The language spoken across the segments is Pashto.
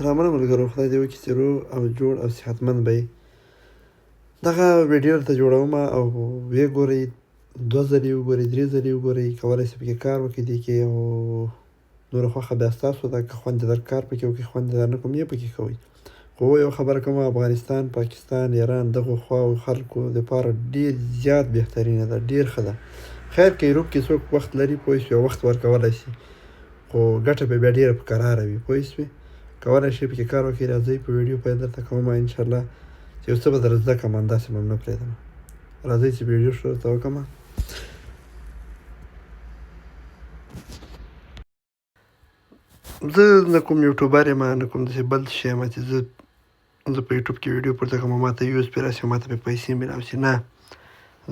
سلامونه ملګرو، خدای دې وکړي چې روغ او جوړ او صحتمند به یې. دغه ویډیو درته جوړوم او ویې ګورئ، 2 ځلې یې وګورئ، 3 ځلې یې وګورئ، کولی شئ پکې کار وکړئ دې کې، او نوره خوښه بیا ستاسو ده. که خوند یې در کار پکې وکړي، خوند یې در نه کوم یې پکې کوئ. خو یو خبره کوم، افغانستان، پاکستان، ایران دغو خواو خلکو دپاره ډېر زیات بهترینه ده، ډېر ښه ده. خیر که یوروپ کې څوک وخت لري پوه شوې، وخت ورکولی شي، خو ګټه به بیا ډېره په کراره وي پوه شوې. کولی شئ پکې کار وکړئ. راځئ په ویډیو پیل درته کوم انشاءالله چې یو څه به در زده کړم، همداسې به م نه پرېږدم. راځئ چې ویډیو شروع درته وکړم. زه نه کوم یوټوبر یم، نه کوم داسې بل شی یم چې زه په یوټیوب کې ویډیو پورته کوم او ماته ویوز پرې راشي او ماته پرې پیسې میلاو شي. نه،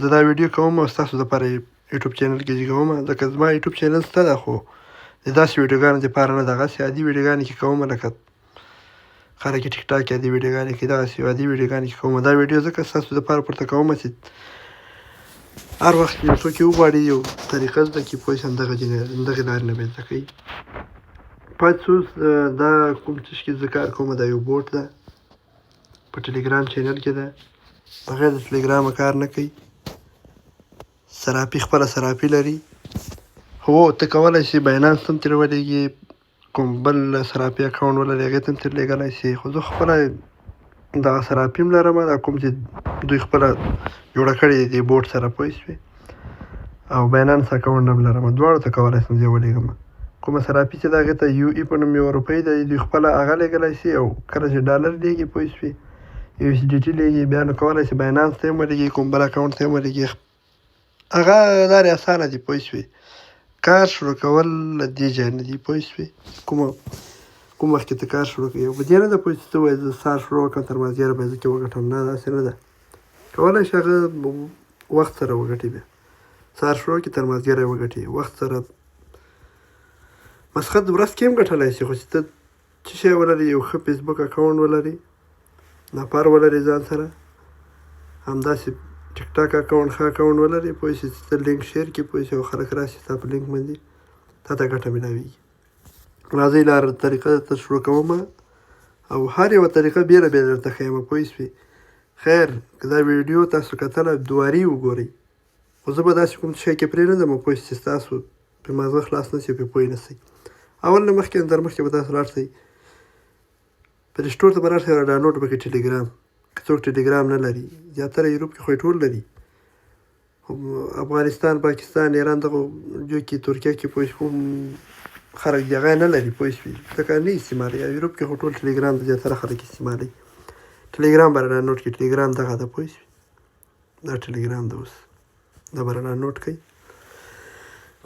زه دا ویډیو کوم او ستاسو دپاره یوټیوب چینل کې کوم، ځکه زما یوټیوب چینل شته ده، خو د داسې ویډیوګانو دپاره نه، دغسې عادي ویډیوګانې کې کوم، لکه خلک یې ټیک ټاک عادي ویډیوګانې کوي، دغسې عادي ویډیوګانې کې کوم. دا ویډیو ځکه ستاسو دپاره پورته کوم چې هر وخت یو څوک یې وغواړي یو طریقه زده کړي پوه شئ، همدغې لارې نه به یې زده کوي. پاتې څه دا کوم څه کې زه کار کوم، دا یو بوټ ده، په ټلیګرام چینل کې ده، بغیر د ټلیګرامه کار نه کوي. صرافي خپله صرافي لري. هو ته کولی شې باینانس ته هم ترې ولېږې، کوم بل صرافي اکاونټ ولرې هغې ته هم ترې لېږلی شې، خو زه خپله دغه صرافي هم لرم، دا کوم چې دوی خپله جوړه کړې دې بوټ سره پوه شوې، او باینانس اکاونټ هم لرم، دواړو ته کولی شم زه یې ولېږم. کومه صرافي چې ده هغې ته UE په نوم یوه روپۍ ده، دوی خپله هغه لېږلی شي، او کله چې ډالر لېږي پوه شوې، USDT لېږي، بیا نو کولی شي باینانس ته یې هم ولېږي، کوم بل اکاونټ ته یې هم ولېږي. هغه لارې اسانه دي پوه شوې. کار شروع کول له دې ځای نه دي پوه شوې، کوم وخت کې ته کار شروع کوې، او په دې نه ده پوه چې ته وایې زه سهار شروع وکړم تر مازدیګره به یې زه کې وګټم. نه، داسې نه ده. کولی شي هغه وخت سره وګټې، بیا سهار شروع کړي تر مازدیګره یې وګټې، وخت سره مسخت ورځ کې هم ګټلی شي، خو چې ته څه شی ولرې، یو ښه فیسبوک اکاونټ ولرې، نفر ولرې ځان سره، همداسې ټیک ټاک اکاونټ ښه اکاونټ ولرې پوه شې، چې ته لینک شیر کړي پوه شې، او خلک راشي ستا په لینک باندې تا ته ګټه میلاویږي. راځئ لاره طریقه درته شروع کوم، او هر یوه طریقه بېله بېله درته ښیم پوه شوې. خیر که دا ویډیو تاسو کتله دواري وګورئ، خو زه به داسې کوم شی کې پرې نه ځم پوه شئ چې ستاسو پرې مازغه خلاص نه شي او پرې پوه نه شئ. اول نه مخکې در مخکې به تاسو لاړ شئ پلې سټور ته به لاړ شئ، را ډاونلوډ به کړئ ټلیګرام. که څوک ټلیګرام نه لري، زیاتره یوروپ کې خو یې ټول لري، افغانستان، پاکستان، ایران دغو جو کې، ترکیه کې پوه شوې خلک د هغه نه لري پوه شوې، ځکه نه استعمالوي. یوروپ کې خو ټول ټلیګرام د زیاتره خلک استعمالوي. ټلیګرام به را ډاونلوډ کړي، ټلیګرام دغه ده پوه شوې، دا ټلیګرام ده. اوس دا به را ډاونلوډ کړئ.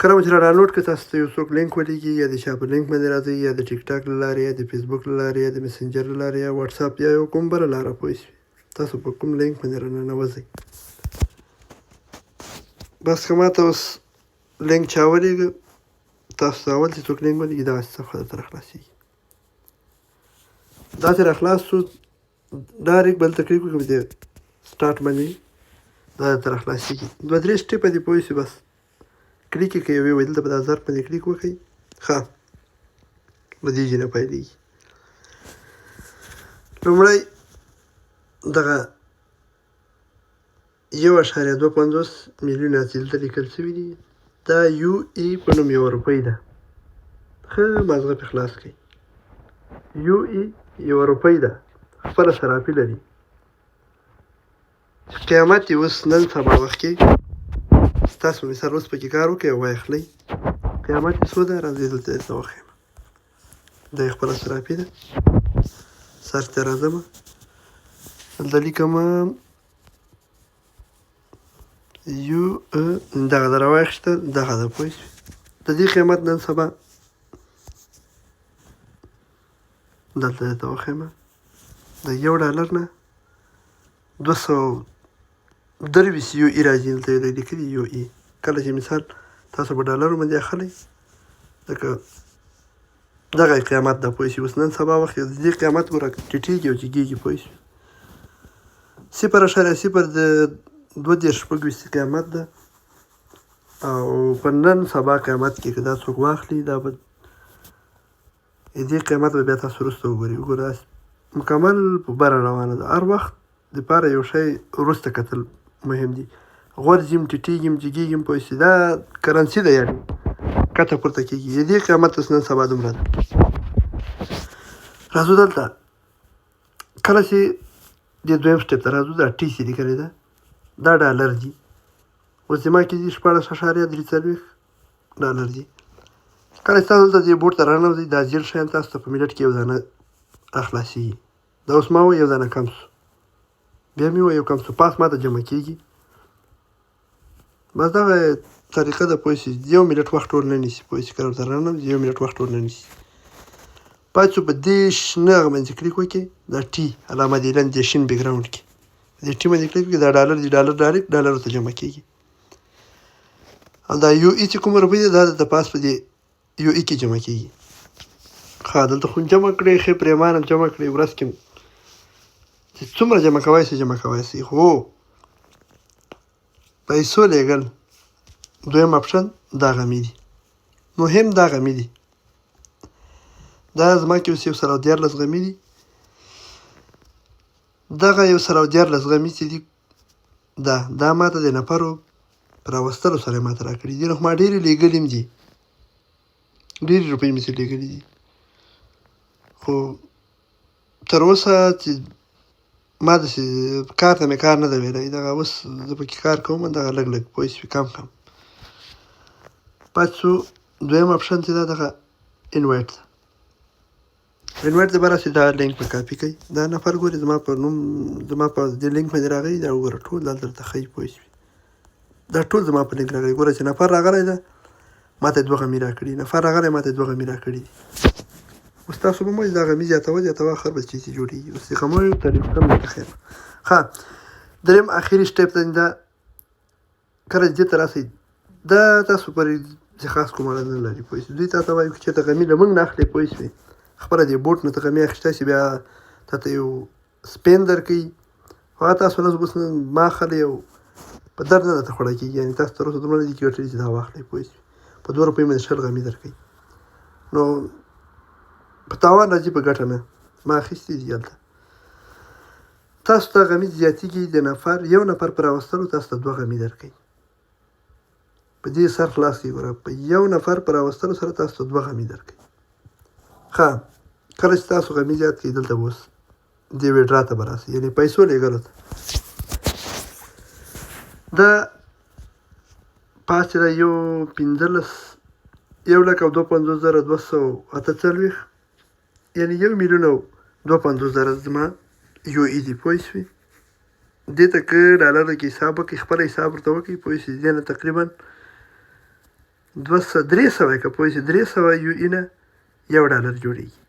کله به چې را ډاونلوډ کړئ، تاسو ته یو څوک لینک ولېږي، یا د چا په لینک باندې راځئ، یا د ټیک ټاک له لارې، یا د فیسبوک له لارې، یا د مسنجر له لارې، یا واټساپ، یا یو کوم بله لاره پوه شوې، تاسو په کوم لینک باندې را ننوځئ. بس که ماته اوس لینک چا ولېږه، تاسو ته اول چې څوک لینک ولېږي دغسې صفحه درته راخلاصېږي. داسې راخلاص شو، ډایرکټ بل ته کلیک وکړئ، د سټارټ باندې دا درته راخلاصېږي. 2-3 سټیپه دي پوه شوې، بس کلیک یې کوئ، ویې وایي دلته به دا ظرف باندې کلیک وکړئ. ښه، له دې ځای نه پیلېږي. لومړی دغه 1.25 میلیونه چې دلته لیکل شوي دي، دا UE په نوم یوه روپۍ ده. ښه مازغه پرې خلاص کړئ. UE یوه روپۍ ده، خپله صرافي لري. قیامت یې اوس نن سبا وخت کې ستاسو مثال اوس پکې کار وکړئ او واخلئ، قیامت یې څو ده، راځئ دلته درته وښیم. دا یې خپله صرافي ده. سرچ ته راځمه، دلته لیکمه دغه ده راواخیسته، دغه ده پوه شوې. د دې قیمت نن سبا دلته درته وښیمه، د $1 نه 223 UE راځي. دلته یې لیکلي UE. کله چې مثال تاسو په ډالرو باندې اخلئ، ځکه دغه یې قیمت ده پوه شوې. اوس نن سبا وخت د دې قیمت ګوره ټیټېږي او جګېږي پوه شوې. 0.022 قیمت ده، او په نن سبا قیمت کې که دا څوک واخلي، دا به دې قیمت به بیا تاسو وروسته وګورئ. وګوره مکمل په بره روانه ده. هر وخت دپاره یو شی وروسته کتل مهم دي. غورځي هم ټیټېږي هم جګېږي هم پوه شئ. دا کرنسي ده یعنې کته پورته کېږي. د دې قیمت اوس نن سبا دومره ده. راځو دلته کله چې د دویم سټپ ته راځو. دا ټي سي لیکلې ده، دا ډالر دي. اوس زما کې دي 14.43 ډالر دي. کله چې تاسو دلته دې بورډ ته راننوځئ دا زیړ شیان تاسو ته په منټ کې یو دانه راخلاصېږي. دا اوس ما وویل یو دانه کم سو، بیا مې وویل یو کم سو، پاس ما ته جمع کېږي. بس دغه طریقه ده پوه شئ. یو منټ وخت ټول نه نیسي پوه شئ. کله ورته راننوځئ یو منټ وخت ټول نه نیسي. پاتې شو په دې شنه هغه باندې کلیک وکړئ. دا ټي علامه دې لاندې شین بیکګراونډ کې دې ټي باندې کلیک وکړئ. دا ډالر دي، ډالر ډایرکټ ډالرو ته جمع کېږي. او دا یو ای چې کوم روپۍ ده دا د پاس په دې یو ای کې جمع کېږي. ښه دلته خو جمع کړئ، ښې پرېمانه جمع کړئ. ورځ کې چې څومره جمع کوای شئ جمع کوای شئ. خو پیسو لیږل دویم اپشن دغه مې دي، مهم دغه مې دي. دا زما کې اوس 114 غمي دي. دغه 114 غمي چې دي دا ماته د نفرو په راوستلو سره ماته راکړي دي. نو ما ډېرې لیږلې هم دي، ډېرې روپۍ مې ترې لیږلې دي. خو تر اوسه چې ما داسې کار ته مې کار نه ده ویلی. دغه اوس زه پکې کار کوم دغه لږ لږ پوه شوې کم کم. پاتې شو دویم اپشن چې دا دغه انوایټ ده. انوایټ ته به راسئ. دا لینک په کاپي کوئ. دا نفر ګورئ زما په نوم زما په دې لینک باندې راغلی. دا وګوره ټول دلته درته ښیي پوه شوې. دا ټول زما په لینک راغلی. ګوره چې نفر راغلی ده ما ته 2 غمي راکړي، نفر راغلی ما ته 2 غمي راکړي دي. اوس تاسو به مو دا غمي زیاتوه اخر به چیزې جوړېږي. اوس د غمیو طریقه کم درته ښیم. ښه دریم اخري سټپ دی. دا کله چې دې ته راسئ دا تاسو پورې خاص کوم اړه نه لري پوه شئ. دوی تاته وایي که چېرته غمي له موږ نه اخلئ پوه شوې، خپله دې بوټ نه ته غمي اخیستی شي بیا تاته یو سپین درکوي. خو هغه تاسو نه اوس ما اخلئ او په درد نه درته خوړه کېږي. یعنې تاسو تر اوسه دومره نه دي ګټلي چې دا واخلئ پوه شوې. په 2 روپۍ باندې 20 غمي درکوي. نو په تاوان راځي په ګټه نه. ما اخیستي دي هلته. تاسو ته غمي زیاتېږي د نفر یو نفر په راوستلو تاسو ته 2 غمي درکوي. په دې سر خلاص کړئ. ګوره په یو نفر په راوستلو سره تاسو ته 2 غمي درکوي. ښه کله چې تاسو غمي زیات کړئ دلته به اوس دې ویډرا ته به راسئ، یعنې پیسو لیږلو ته. دا پاس چې دا 1,52,248 یعنې 1,52,000 زما یو ای دي پوه شوې. دې ته که ډالرو کې حساب وکړئ، خپله حساب ورته وکړئ پوه شوې. دې نه تقریبا 300 که پوه شوې 300 یو ای نه $1 جوړېږي.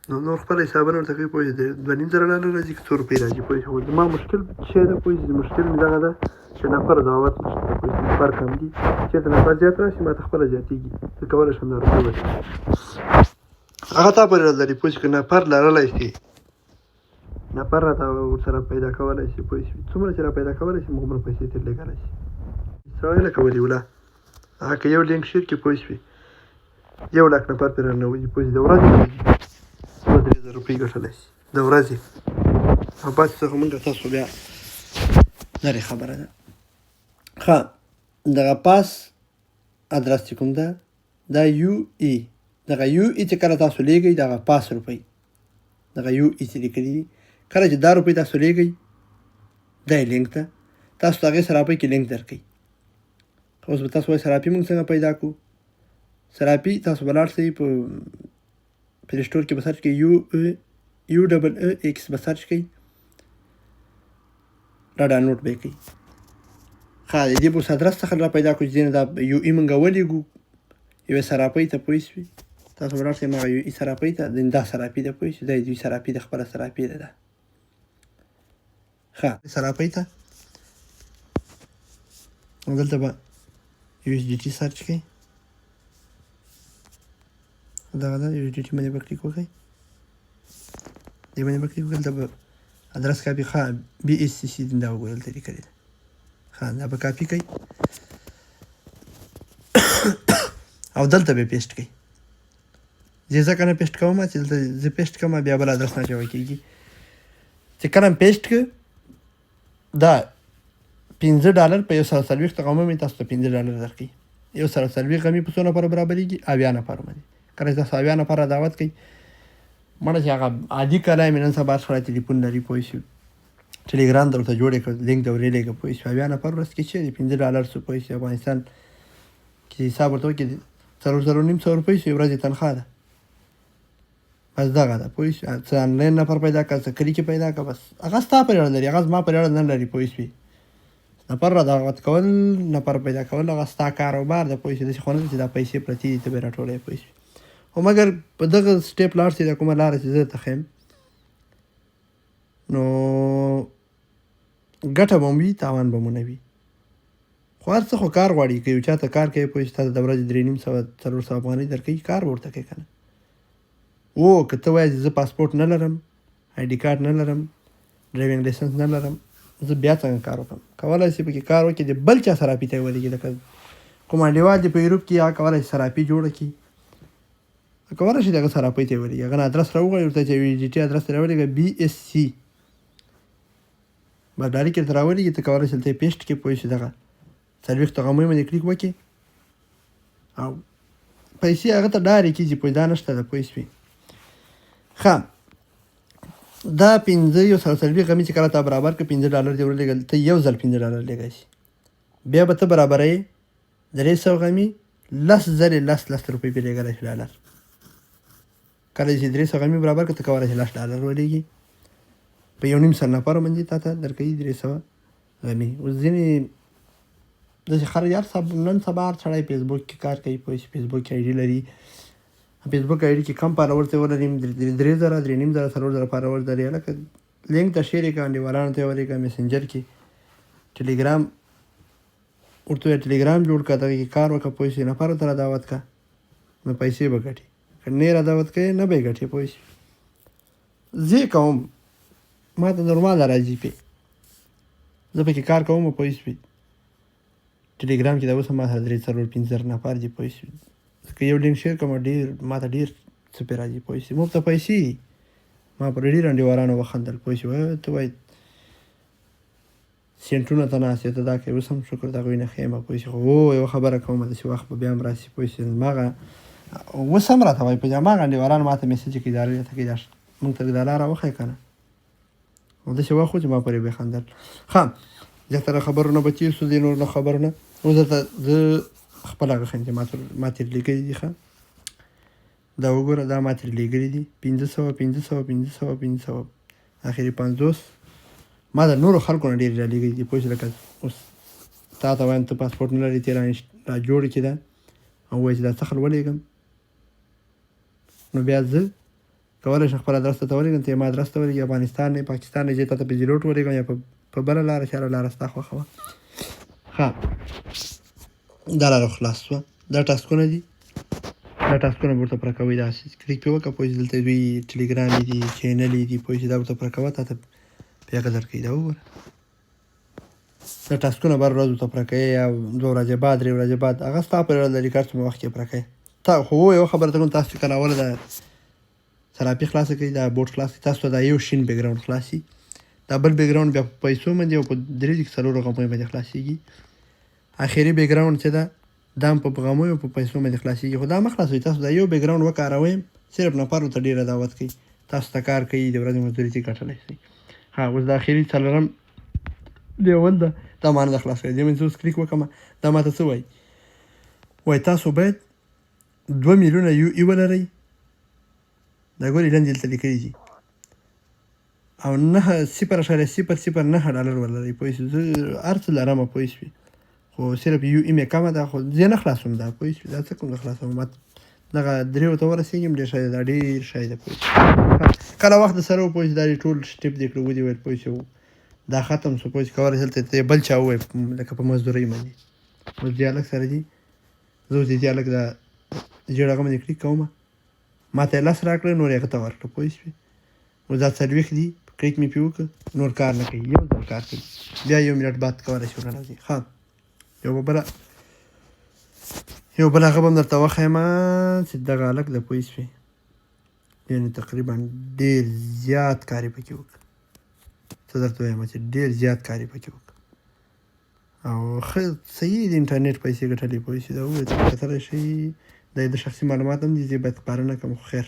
نو نور خپل حسابونه ورته کوي پوه شئ. 2.5 ډالر راځي که 100 روپۍ راځي پوه شئ. خو زما مشکل شی ده پوه شئ. مشکل مې دغه ده چې نفر دعوت نشته پوه شئ. نفر کم دي. چېرته نفر زیات راشي ما ته خپله زیاتېږي. زه کولی شم دا روپۍ ورکړم. هغه تا پورې لري پوه شئ. که نفر لرلی شي نفر راته ورسره پیدا کولی شي پوه شئ. څومره چې را پیدا کولی شي هغومره پیسې ترې لېږلی شي. سړی لکه ولي الله هغه که یو لینک شیر کې پوه شوې 1,00,000 نفر پرې راننوځي پوه شئ. د ورځې 2-3 روپۍ ګټلی شي د ورځې. او پاتې څخه مونږ تاسو بیا لرې خبره ده. ښه دغه پاس ادرس چې کوم ده دا یو ای. دغه یو ای چې کله تاسو لیږئ دغه پاس روپۍ دغه یو ای چې لیکلي دي کله چې دا روپۍ تاسو لیږئ دا یې لینک ته تاسو ته هغې سراپۍ کې لینک درکوي. اوس به تاسو وایي سراپي مونږ څنګه پیدا کړو. سراپي تاسو به لاړ شئ په پلی سټور کې به سرچ کړئ UEEX به سرچ کړئ. را ډاونلوډ به یې کړئ. ښه د دې به اوس ادرس څخه را پیدا کړو چې ځینې دا یو ای مونږ ولیږو یوې سراپۍ ته پوه شوې. تاسو به لاړ شئ هماغه یو ای سراپۍ ته. دا سراپي ده پوه شوې. دا د دوی سراپي ده خپله سراپي ده. ښه سراپۍ ته دلته به USDT سرچ کړئ. دغه ده USDT باندې به کلیک وکړئ. دې باندې به کلیک وکړئ. دلته به ادرس کاپي ښه BSCC دا وګورئ دلته لیکلې ده. ښه دا به کاپي کړئ او دلته به پیسټ کړئ. زه ځکه نه پیسټ کوم چې دلته زه پیسټ کوم بیا بل ادرس نه اچول کېږي چې کله م پیسټ کړه دا $15 په 140 غمه مې تاسو ته $15 درکوي 140 غمې په څو نفرو برابرېږي 80 نفرو باندې کله چې تاسو 80 نفره دعوت کوئ مړه چې هغه عادي کلی مې نن سبا سړی تلیفون لري پوه شو ټلیګرام در ورته جوړې کړ لینک در ورېلېږه پوه شو 80 نفر ورځ کې چې $15 سو پوه شو افغانستان کې حساب ورته وکړي 4,500 روپۍ سو یو ورځې تنخواه ده بس دغه ده پوه شو څه آنلاین نفر پیدا کړه څه کلي کې پیدا کړه بس هغه ستا پورې اړه لري هغه زما پورې اړه نه لري پوه شوې نفر را دعوت کول نفر پیدا کول هغه ستا کاروبار ده پوه شو داسې خو نه ده چې دا پیسې پرتې دي ته به یې راټولوې پوه شو خو مګر په دغه سټیپ لاړ شي د کومه لاره چې زه ته ښیم نو ګټه به م وي تاوان به مو نه وي خو هر څه خو کار غواړي که یو چا ته کار کوي پوه شي تا ته د ورځې 3,500 400 افغانۍ درکوي کار به ورته کوي که نه که ته وایې چې زه پاسپورټ نه لرم آی ډي کارډ نه لرم ډرایوینګ لایسنس نه لرم زه بیا څنګه کار وکړم کولی شي پکې کار وکړي د بل چا صرافي ته یې ولېږي لکه کوم انډیوال دې په یوروپ کې هغه کولی شي صرافي جوړه کړي کولی شي دغه صرافۍ ته یې ولېږي هغه نه ادرس راوغواړي ورته چې USDT ادرس ته راولېږه BSC بس ډایرکټ درته راولېږي ته کولی شي دلته یې پیسټ کړي پوه شي دغه 40 غمۍ باندې کلیک وکړي او پیسې هغه ته ډارې کېږي پوه دا نشته ده پوه شوې ښه دا 140 غمې چې کله تا برابر کړه $15 دې ورلېږل ته یو ځل $15 لېږی شي بیا به ته برابروې 300 غمې 10 ځلې 10 روپۍ پرې لېږلی شي ډالر کله چې 300 غمې برابر کړه ته کولی شي $10 ولېږي په 1,500 نفرو باندې تا ته درکوي 300 غمې اوس ځینې داسې خلک یار نن سبا هر سړی فیسبوک کې کار کوي پوه شي فیسبوک کې آی ډي لري فیسبوک آی ډي کې کم فالوورز یې ولري 3,000 3,500 4,000 فالوورز لري هلکه لینک ته شیر یې کړه انډیوالانو ته یې ولېږه میسنجر کې ټلیګرام ورته وایه ټلیګرام جوړ کړه دغه کې کار وکړه پوه شي نفرو ته را دعوت کړه نو پیسې به ګټي که نه را دعوت کوې نه به یې ګټې پوه شي زه یې کوم ما ته نورماله راځي پې زه پکې کار کوم پوه شوې ټلیګرام کې دا اوس هم ما سره 3-4-5 نفر دي پوه شوې که یو لینک شیر کوم ډېر ما ته ډېر څه پرې راځي پوه شوې مفته پیسې دي ما پر ډېر انډیوالانو وخندل پوه شوې ته وایې سینټونه ته ناست ته دا کوې اوس هم شکر د هغوی نه ښه یم پوه شوې خو یوه خبره کوم داسې وخت به بیا هم راشي پوه شوې هماغه اوس هم راته وایي په هماغه انډیوالان ما ته میسج کوي دا ته کوي دا مونږ ته دا لاره وښیه که نه او داسې وخت و چې ما پرې به خندل ښه زیاتره خبرونه به تېر شو دې نور له خبرونه اوس درته زه خپل هغه ښیم چې ما ترې لیږلي دي ښه دا وګوره دا ما ترې لیږلي دي 500 اخري 50 ما د نورو خلکو نه ډېرې رالیږلي دي پوه شې لکه اوس تا ته وایم ته پاسپورټ نه لرې تې را جوړې کړې ده او وایي چې دا څه خل ولېږم نو بیا زه کولی شم خپل ادرس ته ولېږم ته یې ما ادرس ته ولېږي افغانستان نه پاکستان نه چې تا ته په جیلوټ ولېږم یا په بله لاره چې هره لاره ستا خوښه وه ښه دا لاره خلاص شوه دا ټاسکونه دي دا ټاسکونه به ورته پوره کوئ داسې کلیک پرې وکړه پوه شې دلته دوی ټلیګرامې دي چینلې دي پوه شې دا ورته پوره کوه تا ته پیغه درکوي دا وګوره دا ټاسکونه به هر ورځ ورته پوره کوې یا 2 ورځې بعد 3 ورځې بعد هغه ستا پورې اړه لري که هر څومره وخت کې پوره کوې خو یوه خبره ته کوم تاسو چې کله اوله دا صرافي خلاصه کوي دا بوټ خلاص کوي تاسو ته دا یو شین بیکګراونډ خلاصي دا بل بیکګراونډ بیا په پیسو باندې او په 3-4 غمو باندې خلاصېږي اخري بیکګراونډ چې ده دا هم په غمو او په پیسو باندې خلاصېږي خو دا مه خلاصوئ تاسو دا یو بیکګراونډ وکاروئ صرف نفرو ته ډېره دعوت کوي تاسو ته کار کوي د ورځې مزدوري ترې ګټلی شئ ها اوس د اخري څلورم لیول ده دا ما نه ده خلاص کړی دې باندې اوس کلیک وکړم دا ما ته څه وایي وایي تاسو باید 2 میلیونه UE ولرئ دا ګورې لاندې دلته لیکلي دي او 0.009 ولرئ پوه شوې زه هر څه لرم پوه شوې خو صرف UE مې کمه ده خو زه نه خلاصوم دا پوه شوې دا څه کوم زه خلاصوم ما دغه 3 ته ورسېږم ډېر ښه دی دا ډېر ښه دی پوه شوې کله وخت سره پوه شوې دا ټول سټیپ دې کړو ودې ویل پوه شوې دا ختم شو پوه شوې کولی شې دلته بل چا ووایي لکه په مزدورۍ باندې اوس دې هلک سره دي زه اوس دې هلک دا جوړ هغه باندې کلیک کوم ما ته یې 10 راکړه نور یې هغه ته ورکړه پوه شوې اوس دا 40 دي کلیک مې پرې وکړه نور کار نه کوي یو ځل کار کوي بیا 1 منټ بعد کولی شي ورننوځي ښه یو بله هغه به هم درته وښیم چې دغه هلک د پوه شوې یعنې تقریبا ډېر زیات کار یې پکې وکړ. څه درته وایم چې ډېر زیات کار یې پکې وکړ او ښه صحیح د انټرنېټ پیسې ګټلې پوه شي. دا وویل چې کتلی شئ دا د شخصي معلومات هم دي، زه باید خپاره نه کړم. خو خیر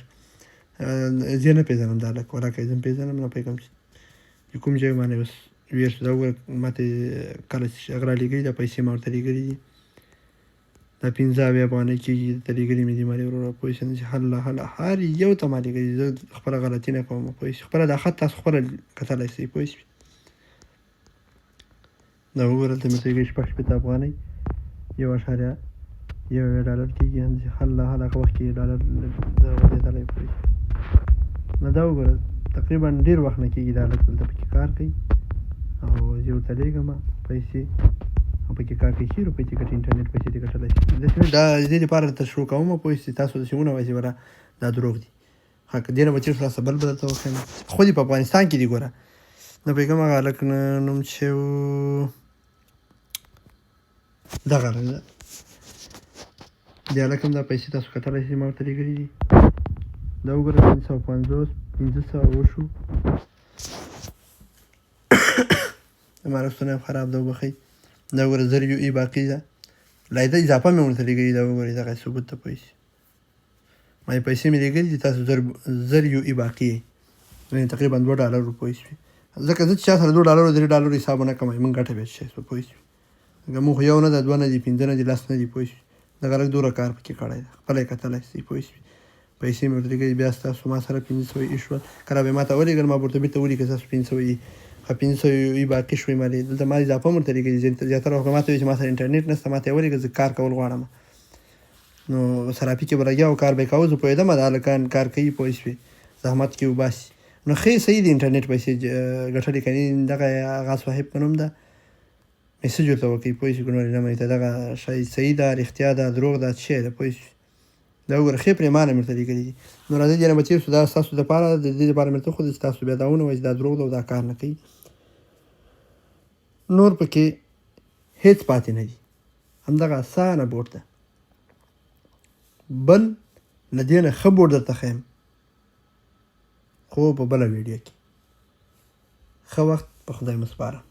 زه نه پېژنم دا هلک، ولاکه یې زه هم پېژنم نه پوهېږم چې کوم ځای باندې اوس ویښ شو. دا وګوره ما ته کله چې هغه رالېږلي دا پیسې ما ورته لېږلي دي، دا 15 افغانۍ کېږي درته لېږلي مې دي مالې وروره پوه شوې. چې هله هر یو ته ما لېږلي، زه خپله غلطي نه کوم پوه شوې. خپله دا خط تاسو خپله کتلی شئ پوه شوې. دا وګوره دلته مې ورته لېږلي 16 افغانۍ 1.1 ډالر کېږي. هله هغه وخت کې ډالر زه غولېدلی پوه شوې. نو دا وګوره تقریبا ډېر وخت نه کېږي دا هلک دلته پکې کار کوي او زه ورته لېږم پیسې او پکې کار کوي. ښې روپۍ چې ګټي انټرنېټ پیسې دې ګټلی شي. داسې دا د دې لپاره درته شروع کوم پوه شئ تاسو داسې ونه وایئ چې وره دا دروغ دي. ښه که دې نه به تېر شو تاسو بل به درته وښیم. خو دې په افغانستان کې دي ګوره. نه پوهېږم هغه هلک نوم چې و دغه هلک ده، دې هلک هم دا پیسې تاسو کتلی شئ ما ورته لېږلي دي. دا وګوره 550 1500 وشو. زما رښتونه هم خراب ده وبښئ. دا وګوره 1000 UE باقي ده، لایده اضافه مې ورته لېږلي. دا وګورئ دغه ثبوت ته پوه شئ. ما یې پیسې مې لېږلي دي، تاسو 1000 UE باقي یې یعنې تقریبا $2 پوه شوې. ځکه زه چې چا سره $2 $3 حساب ونه کړم موږ ګټه بیا شی پوه شوې. ځکه موږ خو یو نه ده 2 نه دي 5 نه دي 10 نه دي پوه شوې. دغه هلک دومره کار پکې کړی ده، خپله یې کتلی شئ پوه شوې. پیسې مې ورته لېږلي، بیا ستاسو ما سره 500 یې شول. کله به یې ما ته ولېږل ما به ورته بېرته ولیکل ستاسو 500 یې 500 یې باقي شوې مالې. دلته ما اضافه هم ورته لېږلي. زیاتره وخت ما ته وایي چې ما سره انټرنېټ نشته، ما ته یې ولېږل زه کار کول غواړم. نو صرافي کې به لګیا او کار به یې کاوه. زه پوهېدم دا هلکان کار کوي پوه شوې، زحمت کې وباسي. نو ښې صحیح د انټرنېټ پیسې ګټلې که نه دغه هغه صاحب په نوم ده میسج ورته وکړئ پوه شوې. نور یې نه منئ ته دغه شی صحیح ده رښتیا ده دروغ ده څه شی ده پوه شوې. دا وګوره ښې پرېمانه مې ورته لېږلي دي. نو راځئ دې نه به تېر شو. دا ستاسو دپاره د دې دپاره مې ورته وښودل چې تاسو بیا دا ونه وایئ چې دا دروغ ده او دا کار نه کوي. نور پکې هېڅ پاتې نه دي، همدغه اسانه بوټ ده. بل له دې نه ښه بوټ درته ښیم خو په بله ویډیو کې. ښه وخت په خدای مو سپارم.